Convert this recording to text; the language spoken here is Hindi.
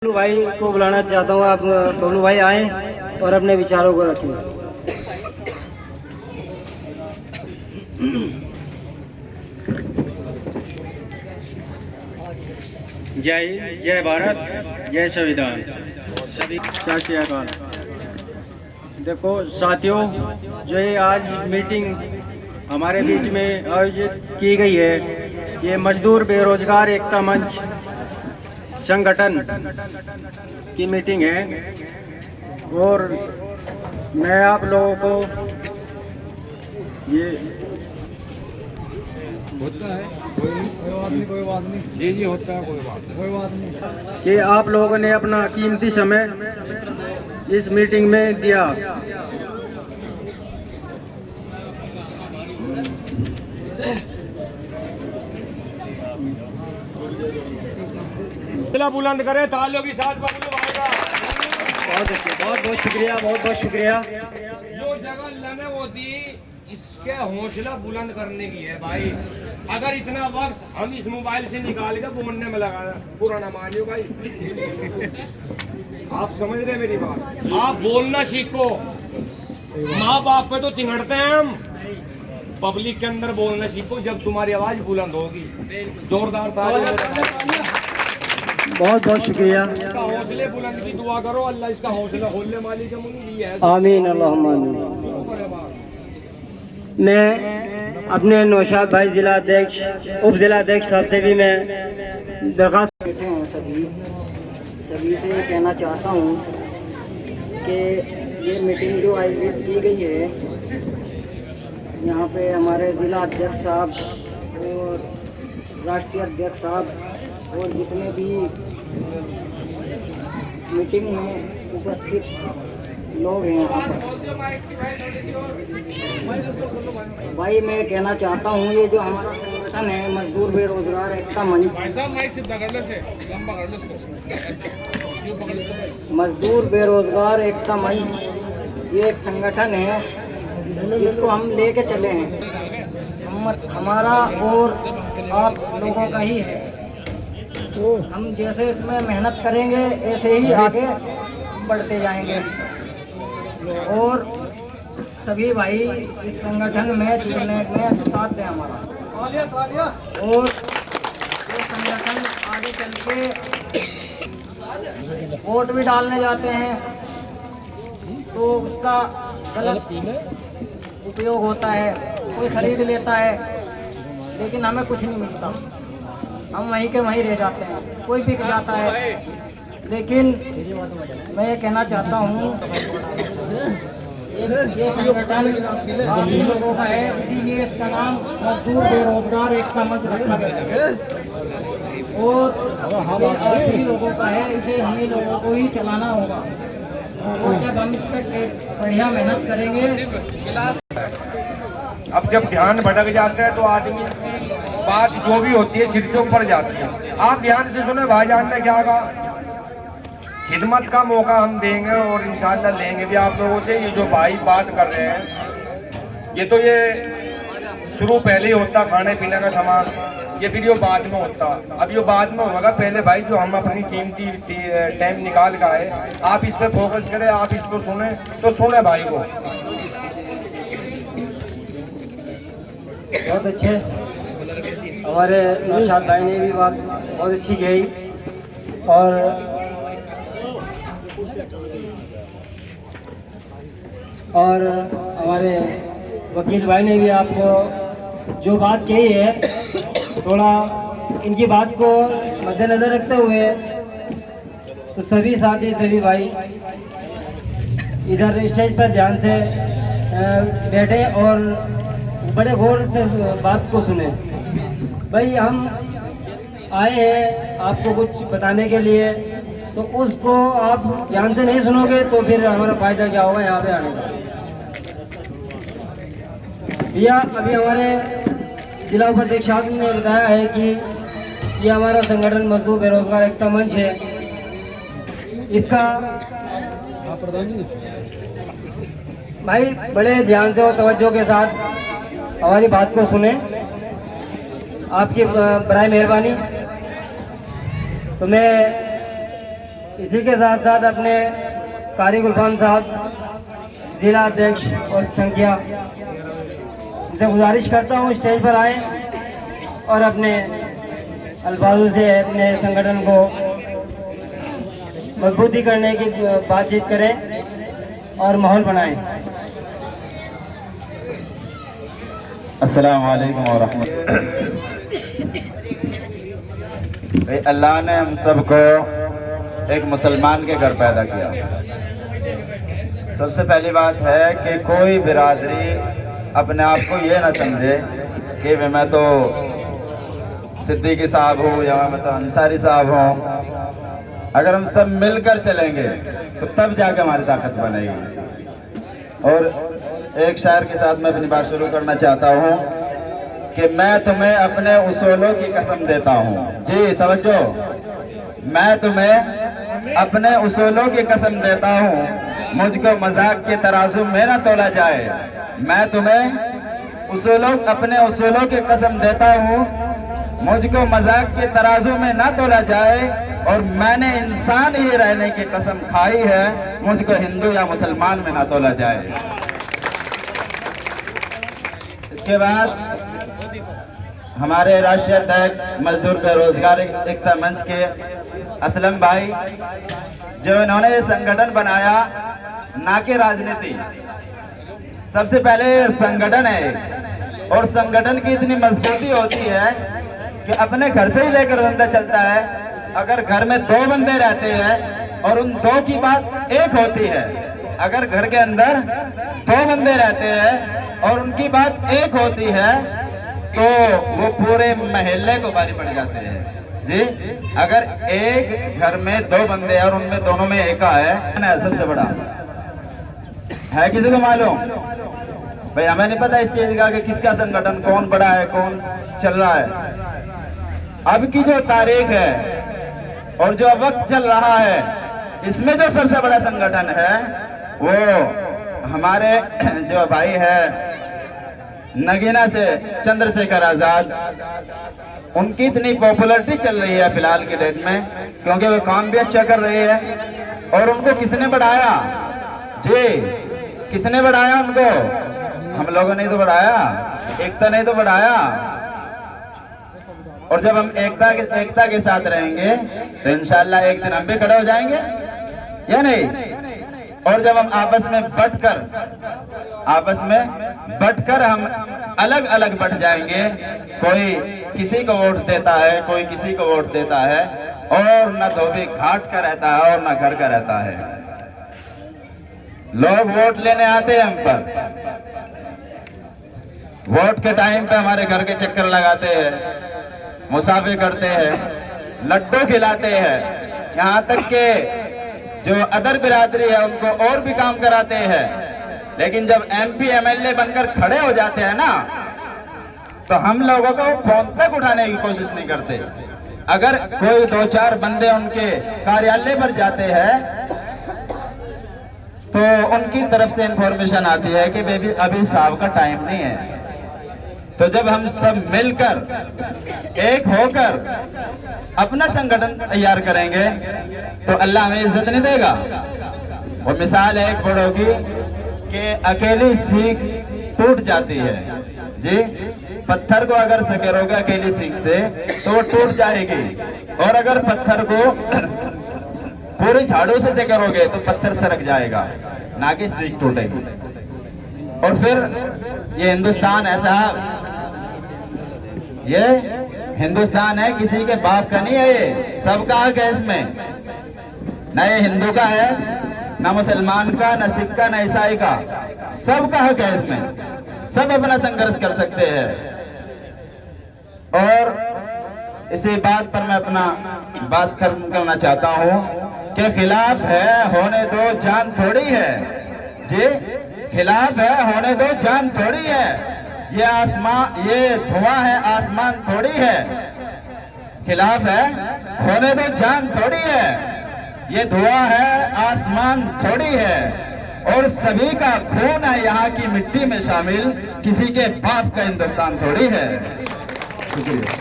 बबलू भाई को बुलाना चाहता हूँ। आप बबलू भाई आए और अपने विचारों को रखें। जय जय भारत, जय संविधान। सभी सत श्री अकाल। देखो साथियों, जो ये आज मीटिंग हमारे बीच में आयोजित की गई है, ये मजदूर बेरोजगार एकता मंच संगठन की मीटिंग है और मैं आप लोगों को ये होता है कोई बात नहीं जी होता है कोई बात नहीं कि आप लोगों ने अपना कीमती समय इस मीटिंग में दिया। बुलंद करें तालियों के साथ बबलू भाई का। बहुत बहुत शुक्रिया, बहुत बहुत शुक्रिया। जो जगह लेने वो दी, इसके हौसला बुलंद करने की है भाई। अगर इतना वक्त हम इस मोबाइल से निकाल के बोलने में लगा, पुराना मानियो भाई। आप समझ रहे मेरी बात? आप बोलना सीखो। माँ बाप पे तो तिगड़ते हैं हम, पब्लिक के अंदर बोलना सीखो जब तुम्हारी आवाज बुलंद होगी। जोरदार तालियां। बहुत बहुत शुक्रिया। इसका हौसले बुलंद की दुआ करो, अल्लाह इसका हौसला खोलने मालिक है मुनी भी है। आमीन अल्लाहुम्मा आमीन। मैं अपने नौशाद भाई जिला अध्यक्ष, उप जिला अध्यक्ष साहब से भी मैं दरख्वास्त बैठे हैं सभी से ये कहना चाहता हूँ कि ये मीटिंग जो आयोजित की गई है, यहाँ पे हमारे जिला अध्यक्ष साहब और राष्ट्रीय अध्यक्ष साहब और जितने भी मीटिंग में उपस्थित लोग हैं यहाँ पर, भाई मैं कहना चाहता हूँ ये जो हमारा संगठन है मजदूर बेरोजगार एकता मंच, मजदूर बेरोजगार एकता मंच, ये एक संगठन है जिसको हम लेके चले हैं। हमारा और आप लोगों का ही है। तो हम जैसे इसमें मेहनत करेंगे ऐसे ही आगे बढ़ते जाएंगे और सभी भाई इस संगठन में जुड़ने में साथ दें हमारा। और ये संगठन आगे चल के वोट भी डालने जाते हैं तो उसका गलत उपयोग होता है, कोई खरीद लेता है लेकिन हमें कुछ नहीं मिलता, हम वहीं के वहीं रह जाते हैं। कोई बिक जाता है, लेकिन मैं ये कहना चाहता हूँ ये संगठन आप ही लोगों का है, इसीलिए इसका नाम मजदूर बेरोजगार एकता मंच रखा गया है और ये आप ही लोगों का है, इसे हम ही लोगों को ही चलाना होगा। और जब हम इस पर बढ़िया मेहनत करेंगे। अब जब ध्यान भटक जाता है तो आदमी की बात जो भी होती है सिर से ऊपर जाती है। आप ध्यान से सुने भाईजान ने क्या कहा, खिदमत का मौका हम देंगे और इंशाअल्लाह लेंगे भी आप लोगों से। ये जो भाई बात कर रहे हैं, ये तो ये शुरू पहले ही होता खाने पीने का सामान, ये फिर ये बाद में होता। अब ये बाद में होगा, पहले भाई जो हम अपनी कीमती टाइम निकाल कर आए, आप इस पर फोकस करें, आप इसको सुने तो सुने भाई को। बहुत अच्छे, हमारे नौशाद भाई ने भी बात बहुत अच्छी कही और हमारे वकील भाई ने भी आपको जो बात कही है, थोड़ा इनकी बात को मद्देनजर रखते हुए तो सभी साथी सभी भाई इधर स्टेज पर ध्यान से बैठे और बड़े गौर से बात को सुने। भाई हम आए हैं आपको कुछ बताने के लिए, तो उसको आप ध्यान से नहीं सुनोगे तो फिर हमारा फ़ायदा क्या होगा यहाँ पे आने का। भैया अभी हमारे जिला उपाध्यक्ष साहब ने बताया है कि ये हमारा संगठन मजदूर बेरोजगार एकता मंच है। इसका भाई बड़े ध्यान से और तवज्जो के साथ हमारी बात को सुने, आपकी बराए मेहरबानी। तो मैं इसी के साथ साथ अपने कारी गुलफाम साहब जिला अध्यक्ष और संख्या से गुजारिश करता हूँ स्टेज पर आए और अपने अल्फाजों से अपने संगठन को मजबूती करने की बातचीत करें और माहौल बनाएं। अस्सलाम वालेकुम व रहमतुल्लाह। भाई अल्लाह ने हम सबको एक मुसलमान के घर पैदा किया। सबसे पहली बात है कि कोई बिरादरी अपने आप को ये ना समझे कि मैं तो सिद्दीकी साहब हूँ या मैं तो अंसारी साहब हूँ। अगर हम सब मिलकर चलेंगे तो तब जाके हमारी ताकत बनेगी। और एक शायर के साथ मैं अपनी बात शुरू करना चाहता हूँ कि मैं तुम्हें अपने उसूलों की कसम देता हूँ। जी तवज्जो, मैं तुम्हें अपने उसूलों की कसम देता हूँ, मुझको मजाक के तराजू में ना तोला जाए। मैं तुम्हें अपने उसूलों की कसम देता हूँ, मुझको मजाक के तराजू में ना तोला जाए। और मैंने इंसान ही रहने की कसम खाई है, मुझको हिंदू या मुसलमान में ना तोला जाए। इसके बाद हमारे राष्ट्रीय अध्यक्ष मजदूर बेरोजगार एकता मंच के असलम भाई, जो इन्होंने ये संगठन बनाया, ना कि राजनीति। सबसे पहले संगठन है और संगठन की इतनी मजबूती होती है कि अपने घर से ही लेकर बंदा चलता है। अगर घर में 2 बंदे रहते हैं और उन 2 की बात एक होती है, अगर घर के अंदर 2 बंदे रहते हैं और उनकी बात एक होती है तो वो पूरे महल्ले को भारी पड़ जाते हैं। जी, अगर एक घर में 2 बंदे और उनमें दोनों में एका है ना, सबसे बड़ा है। किसी को मालूम? भाई हमें नहीं पता इस चीज का कि किसका संगठन कौन बड़ा है, कौन चल रहा है। अब की जो तारीख है और जो वक्त चल रहा है, इसमें जो सबसे बड़ा संगठन है वो हमारे जो भाई है नगीना से चंद्रशेखर आजाद, उनकी इतनी पॉपुलैरिटी चल रही है फिलहाल के डेट में, क्योंकि वो काम भी अच्छा कर रही है। और उनको किसने बढ़ाया? जी, किसने बढ़ाया उनको? हम लोगों ने तो बढ़ाया, एकता ने तो बढ़ाया। और जब हम एकता के साथ रहेंगे तो इंशाल्लाह एक दिन हम भी खड़े हो जाएंगे, या नहीं? और जब हम आपस में बटकर हम अलग अलग बट जाएंगे, कोई किसी को वोट देता है, कोई किसी को वोट देता है, और न धोबी घाट का रहता है और न घर का रहता है। लोग वोट लेने आते हैं हम पर, वोट के टाइम पे हमारे घर के चक्कर लगाते हैं, मुसाफिर करते हैं, लड्डू खिलाते हैं, यहाँ तक के जो अदर बिरादरी है उनको और भी काम कराते हैं। लेकिन जब MP MLA बनकर खड़े हो जाते हैं ना, तो हम लोगों को फोन तक उठाने की कोशिश नहीं करते। अगर कोई 2-4 बंदे उनके कार्यालय पर जाते हैं तो उनकी तरफ से इंफॉर्मेशन आती है कि बेबी अभी साहब का टाइम नहीं है। तो जब हम सब मिलकर एक होकर अपना संगठन तैयार करेंगे तो अल्लाह हमें इज्जत नहीं देगा। वो मिसाल है एक बड़ों की कि अकेली सीख टूट जाती है। जी, पत्थर को अगर सकेरोगे अकेली सीख से तो वो टूट जाएगी, और अगर पत्थर को पूरी झाड़ू से करोगे तो पत्थर सरक जाएगा, ना कि सीख टूटेगी। और फिर ये हिंदुस्तान ऐसा, ये हिंदुस्तान है, किसी के बाप का नहीं है, ये सबका हक है इसमें। ना ये हिंदू का है, ना मुसलमान का, ना सिख का, ना ईसाई का, सबका हक है इसमें। सब अपना संघर्ष कर सकते हैं। और इसी बात पर मैं अपना बात खत्म करना चाहता हूँ कि खिलाफ है होने दो जान थोड़ी है। जी, खिलाफ है होने दो जान थोड़ी है। ये आसमान, ये धुआं है आसमान थोड़ी है। खिलाफ है होने दो जान थोड़ी है। ये धुआं है आसमान थोड़ी है। और सभी का खून है यहाँ की मिट्टी में शामिल, किसी के बाप का हिंदुस्तान थोड़ी है। शुक्रिया।